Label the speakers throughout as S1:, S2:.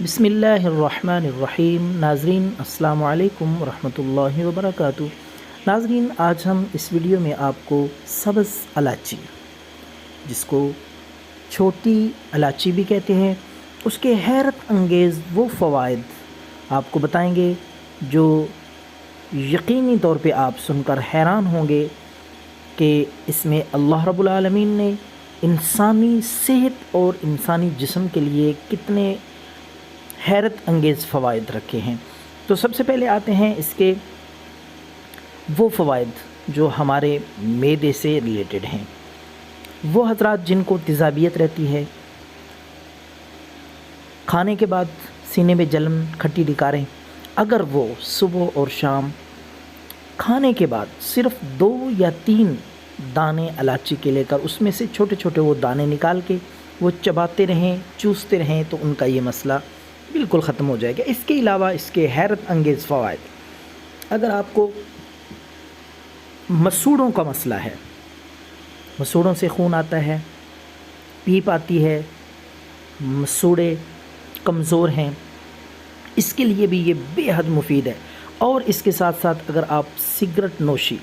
S1: बिस्मिल्लाहिर्रहमानिर्रहीम। नाज़रीन अस्सलामु अलैकुम वरहमतुल्लाहि वबरकातुहू। नाज़रीन, आज हम इस वीडियो में आपको सब्ज़ इलायची, जिसको छोटी इलायची भी कहते हैं, उसके हैरत अंगेज़ वो फ़वाइद आपको बताएंगे जो यकीनी तौर पे आप सुनकर हैरान होंगे कि इसमें अल्लाह रब्बुल आलमीन ने इंसानी सेहत और इंसानी जिस्म के लिए कितने हैरत अंगेज़ फ़वाइद रखे हैं। तो सबसे पहले आते हैं इसके वो फ़वाइद जो हमारे मैदे से रिलेटेड हैं। वो हज़रात जिनको तेज़ाबियत रहती है, खाने के बाद सीने में जलन, खट्टी डिकारें, अगर वो सुबह और शाम खाने के बाद सिर्फ़ 2 या 3 दाने इलायची के लेकर उसमें से छोटे छोटे वो दाने निकाल के वो चबाते रहें, चूसते रहें, तो उनका ये मसला बिल्कुल ख़त्म हो जाएगा। इसके अलावा इसके हैरत अंगेज़ फ़वाइद, अगर आपको मसूड़ों का मसला है, मसूड़ों से खून आता है, पीप आती है, मसूड़े कमज़ोर हैं, इसके लिए भी ये बेहद मुफीद है। और इसके साथ साथ अगर आप सिगरेट नोशी,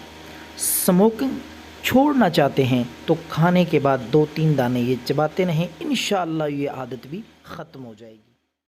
S1: स्मोकिंग छोड़ना चाहते हैं तो खाने के बाद 2-3 दाने ये चबाते रहें, इंशाअल्लाह ये आदत भी ख़त्म हो जाएगी।